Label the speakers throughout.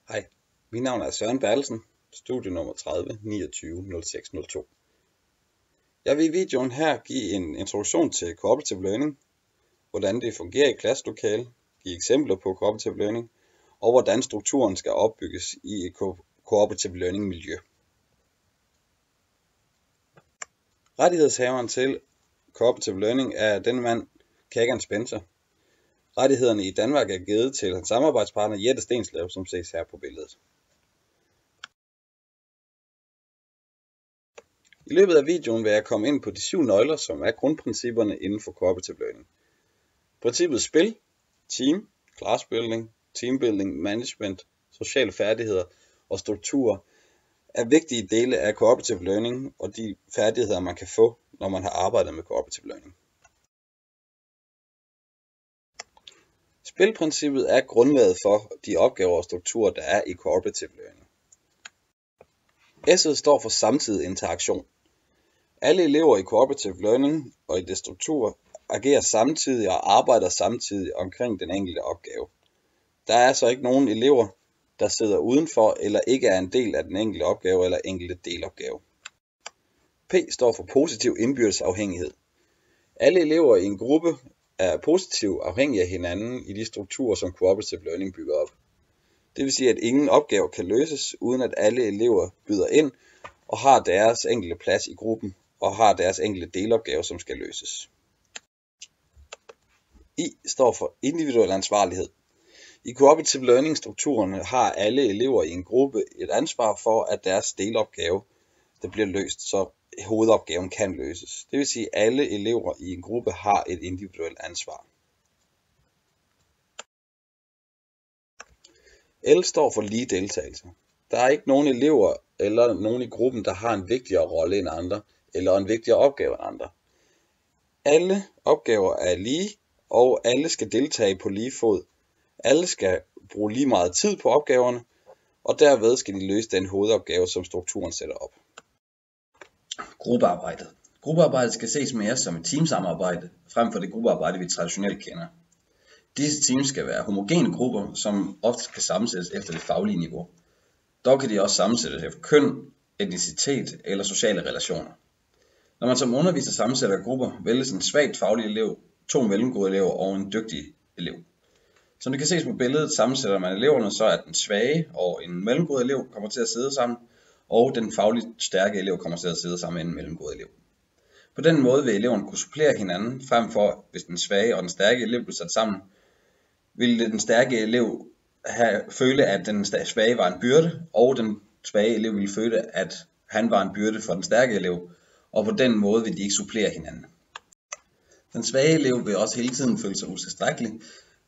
Speaker 1: Hej, mit navn er Søren Bertelsen, studie nummer 30 29 06 02. Jeg vil i videoen her give en introduktion til cooperative learning, hvordan det fungerer i klasselokale, give eksempler på cooperative learning, og hvordan strukturen skal opbygges i et cooperative learning miljø. Rettighedshaveren til cooperative learning er den mand, Kagan Spencer. Rettighederne i Danmark er givet til hans samarbejdspartner Jette Stenslev, som ses her på billedet. I løbet af videoen vil jeg komme ind på de 7 nøgler, som er grundprincipperne inden for cooperative learning. Princippet spil, team, classbuilding, teambuilding, management, sociale færdigheder og strukturer er vigtige dele af cooperative learning og de færdigheder, man kan få, når man har arbejdet med cooperative learning. Spilprincippet er grundlaget for de opgaver og strukturer, der er i cooperative learning. S'et står for samtidig interaktion. Alle elever i cooperative learning og i det struktur agerer samtidig og arbejder samtidig omkring den enkelte opgave. Der er altså ikke nogen elever, der sidder udenfor eller ikke er en del af den enkelte opgave eller enkelte delopgave. P står for positiv indbyrdes afhængighed. Alle elever i en gruppe er positivt afhængige af hinanden i de strukturer, som cooperative learning bygger op. Det vil sige, at ingen opgave kan løses, uden at alle elever byder ind og har deres enkelte plads i gruppen og har deres enkelte delopgave, som skal løses. I står for individuel ansvarlighed. I cooperative learning-strukturerne har alle elever i en gruppe et ansvar for, at deres delopgave der bliver løst, så hovedopgaven kan løses. Det vil sige, at alle elever i en gruppe har et individuelt ansvar. L står for lige deltagelse. Der er ikke nogen elever eller nogen i gruppen, der har en vigtigere rolle end andre, eller en vigtigere opgave end andre. Alle opgaver er lige, og alle skal deltage på lige fod. Alle skal bruge lige meget tid på opgaverne, og derved skal de løse den hovedopgave, som strukturen sætter op.
Speaker 2: Gruppearbejdet. Gruppearbejdet skal ses mere som et teamsamarbejde, frem for det gruppearbejde, vi traditionelt kender. Disse teams skal være homogene grupper, som ofte kan sammensættes efter det faglige niveau. Dog kan de også sammensættes efter køn, etnicitet eller sociale relationer. Når man som underviser sammensætter grupper, vælges en svagt faglig elev, 2 mellemgode elever og en dygtig elev. Som det kan ses på billedet, sammensætter man eleverne så, at den svage og en mellemgod elev kommer til at sidde sammen, og den fagligt stærke elev kommer til at sidde sammen med en mellemgod elev. På den måde vil eleverne kunne supplere hinanden, frem for hvis den svage og den stærke elev blev sat sammen, ville den stærke elev føle, at den svage var en byrde, og den svage elev ville føle, at han var en byrde for den stærke elev, og på den måde vil de ikke supplere hinanden. Den svage elev vil også hele tiden føle sig utilstrækkelig,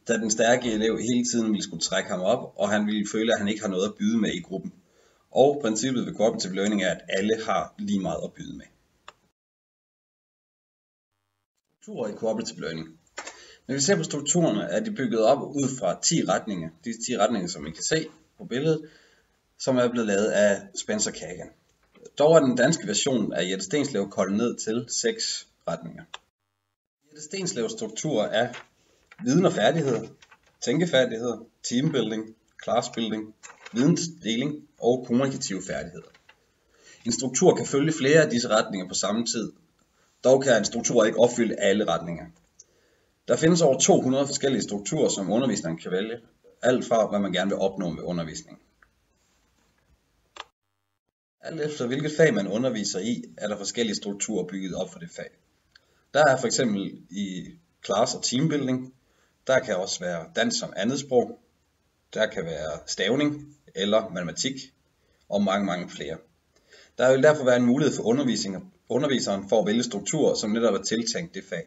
Speaker 2: da den stærke elev hele tiden ville skulle trække ham op, og han ville føle, at han ikke har noget at byde med i gruppen. Og princippet ved cooperative learning er, at alle har lige meget at byde med. Strukturer i cooperative learning. Når vi ser på strukturerne, er de bygget op ud fra 10 retninger. De 10 retninger, som I kan se på billedet, som er blevet lavet af Spencer Kagan. Dog er den danske version af Jette Stenslev koldet ned til 6 retninger. Jette Stenslevs struktur er viden og færdigheder, tænkefærdigheder, teambuilding, classbuilding, vidensdeling og kommunikative færdigheder. En struktur kan følge flere af disse retninger på samme tid. Dog kan en struktur ikke opfylde alle retninger. Der findes over 200 forskellige strukturer, som underviseren kan vælge, alt fra hvad man gerne vil opnå med undervisningen. Alt efter hvilket fag man underviser i, er der forskellige strukturer bygget op for det fag. Der er f.eks. i class- og teambuilding, der kan også være dansk som andetsprog, der kan være stavning eller matematik og mange flere. Der vil derfor være en mulighed for underviseren for at vælge strukturer, som netop er tiltænkt det fag.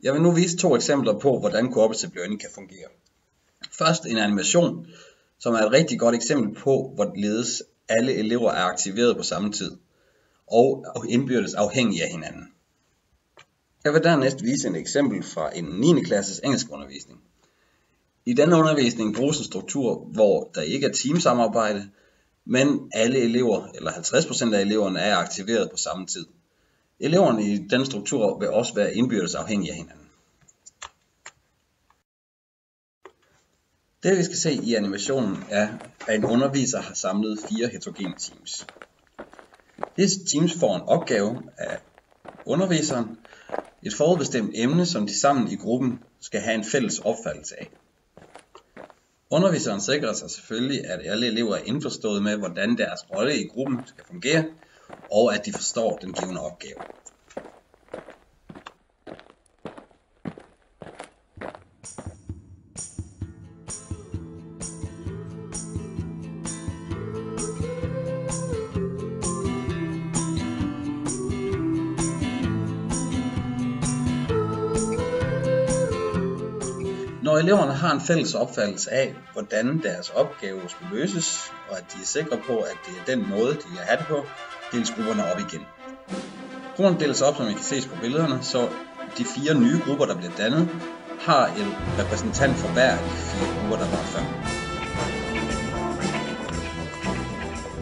Speaker 2: Jeg vil nu vise 2 eksempler på, hvordan cooperative learning kan fungere. Først en animation, som er et rigtig godt eksempel på, hvorledes alle elever er aktiveret på samme tid og indbyrdes afhængige af hinanden. Jeg vil dernæst vise et eksempel fra en 9. klasses engelskundervisning. I denne undervisning bruges en struktur, hvor der ikke er teamsamarbejde, men alle elever, eller 50% af eleverne, er aktiveret på samme tid. Eleverne i denne struktur vil også være indbyrdes afhængige af hinanden. Det vi skal se i animationen er, at en underviser har samlet 4 heterogene teams. Disse teams får en opgave af underviseren, et forudbestemt emne, som de sammen i gruppen skal have en fælles opfattelse af. Underviseren sikrer sig selvfølgelig, at alle elever er indforstået med, hvordan deres rolle i gruppen skal fungere, og at de forstår den givne opgave. Når eleverne har en fælles opfattelse af, hvordan deres opgave skal løses, og at de er sikre på, at det er den måde, de vil have det på, deles grupperne op igen. Grupperne deles op, som I kan se på billederne, så de 4 nye grupper, der bliver dannet, har en repræsentant for hver af de 4 grupper, der var før.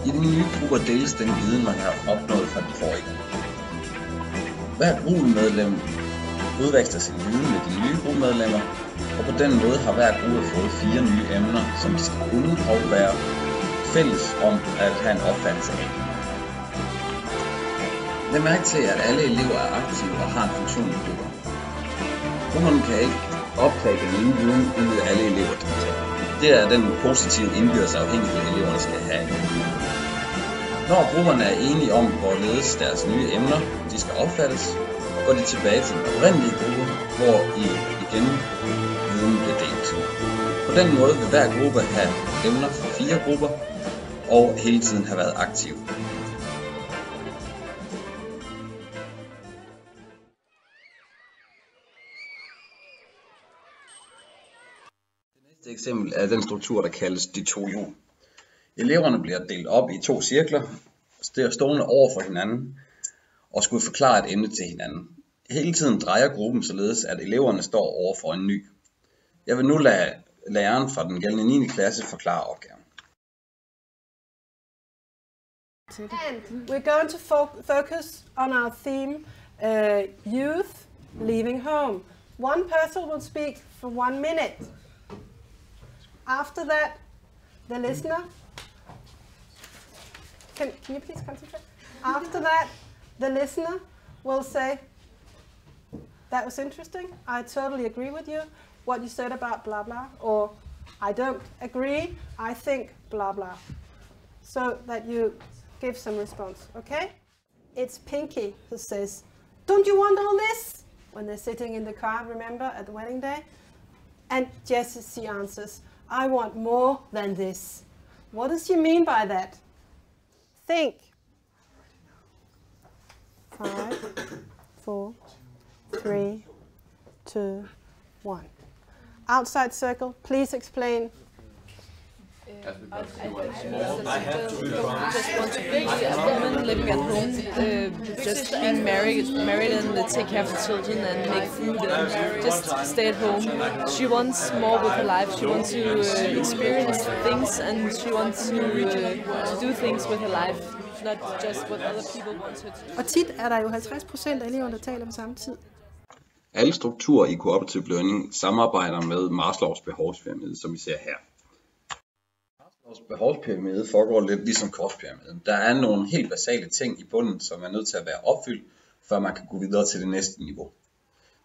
Speaker 2: I de nye grupper deles den viden, man har opnået fra de forrige. Hver gruppemedlem udveksler sin viden med de nye gruppemedlemmer, og på den måde har hver gruppe fået 4 nye emner, som de skal kunne og være fælles om at have en opfattelse af. Læg mærke til, at alle elever er aktive og har en funktion i grupper. Grupperne kan ikke optage den nye viden, uden alle elever deltager. Det er den positive indbyrdes afhængighed, eleverne skal have. Når grupperne er enige om, hvorledes deres nye emner de skal opfattes, går de tilbage til den oprindelige gruppe, hvor I igen viden bliver delt. På den måde vil hver gruppe have emner fra 4 grupper og hele tiden have været aktiv. Det næste eksempel er den struktur, der kaldes de 2 hjul. Eleverne bliver delt op i 2 cirkler, stående over for hinanden, og skulle forklare et emne til hinanden. Hele tiden drejer gruppen således, at eleverne står over for en ny. Jeg vil nu lade læreren fra den gældende 9. klasse forklare opgaven.
Speaker 3: We're going to focus on our theme, youth leaving home. One person will speak for 1 minute. After that, the listener. Can you please concentrate? After that, the listener will say, "That was interesting. I totally agree with you. What you said about blah blah," or "I don't agree. I think blah blah." So that you give some response, okay? It's Pinky who says, "Don't you want all this?" When they're sitting in the car, remember, at the wedding day? And Jessie, she answers, "I want more than this." What does she mean by that? Think. 5, 4, 3, 2, 1. Outside circle, please explain.
Speaker 4: I just want to be a woman living at home, just being married and take care of the children and make food and just stay at home. She wants more with her life. She wants to experience things and she wants to do things with her life, not just what other people want her to do.
Speaker 3: Og tit er der jo 50% af eleverne, der taler på samme tid.
Speaker 2: Alle strukturer i cooperative learning samarbejder med Maslows behovspyramide, som vi ser her. Maslows behovspyramide foregår lidt ligesom korspyramiden. Der er nogle helt basale ting i bunden, som er nødt til at være opfyldt, før man kan gå videre til det næste niveau.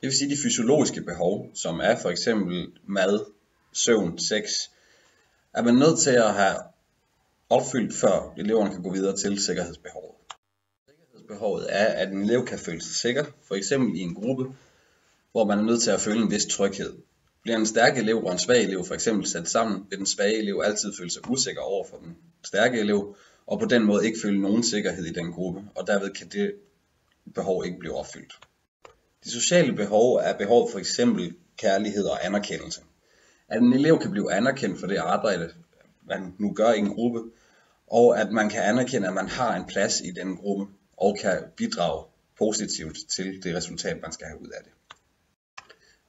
Speaker 2: Det vil sige de fysiologiske behov, som er for eksempel mad, søvn, sex, er man nødt til at have opfyldt, før eleverne kan gå videre til sikkerhedsbehovet. Sikkerhedsbehovet er, at en elev kan føle sig sikker, for eksempel i en gruppe, hvor man er nødt til at føle en vis tryghed. Bliver en stærk elev og en svag elev for eksempel sat sammen, vil den svage elev altid føle sig usikker over for den stærke elev, og på den måde ikke føle nogen sikkerhed i den gruppe, og derved kan det behov ikke blive opfyldt. De sociale behov er behov for eksempel kærlighed og anerkendelse. At en elev kan blive anerkendt for det arbejde, man nu gør i en gruppe, og at man kan anerkende, at man har en plads i den gruppe, og kan bidrage positivt til det resultat, man skal have ud af det.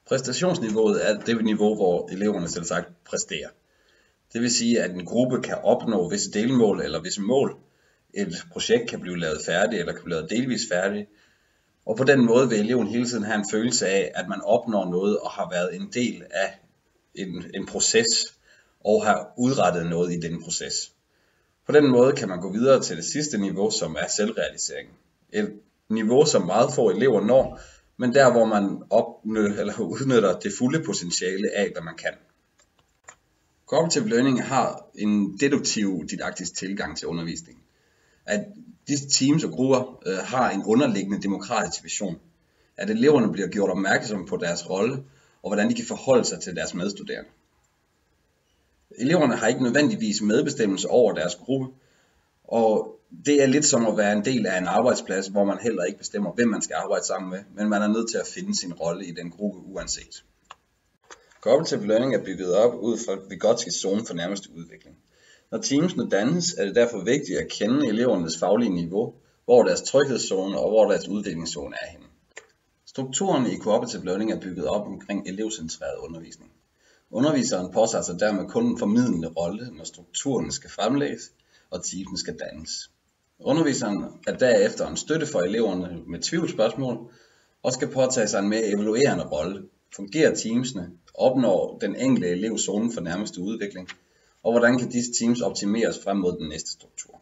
Speaker 2: Præstationsniveauet er det niveau, hvor eleverne selv sagt præsterer. Det vil sige, at en gruppe kan opnå visse delmål eller visse mål. Et projekt kan blive lavet færdigt eller kan blive lavet delvis færdigt. Og på den måde vil eleven hele tiden have en følelse af, at man opnår noget og har været en del af en proces, og har udrettet noget i denne proces. På den måde kan man gå videre til det sidste niveau, som er selvrealisering. Et niveau, som meget få elever når, men der hvor man udnytter det fulde potentiale af, hvad man kan. Cooperative learning har en deduktiv didaktisk tilgang til undervisning. At disse teams og grupper har en underliggende demokratisk vision. At eleverne bliver gjort opmærksom på deres rolle, og hvordan de kan forholde sig til deres medstuderende. Eleverne har ikke nødvendigvis medbestemmelse over deres gruppe, og det er lidt som at være en del af en arbejdsplads, hvor man heller ikke bestemmer, hvem man skal arbejde sammen med, men man er nødt til at finde sin rolle i den gruppe uanset. Cooperative learning er bygget op ud fra Vygotskis zone for nærmeste udvikling. Når teamsene dannes, er det derfor vigtigt at kende elevernes faglige niveau, hvor deres tryghedszone og hvor deres udviklingszone er henne. Strukturen i cooperative learning er bygget op omkring elevcentreret undervisning. Underviseren påtager sig dermed kun en formidlende rolle, når strukturen skal fremlægges og teamene skal dannes. Underviseren er derefter en støtte for eleverne med tvivlsspørgsmål og skal påtage sig en mere evaluerende rolle. Fungerer teamsene? Opnår den enkelte elev zonen for nærmeste udvikling? Og hvordan kan disse teams optimeres frem mod den næste struktur?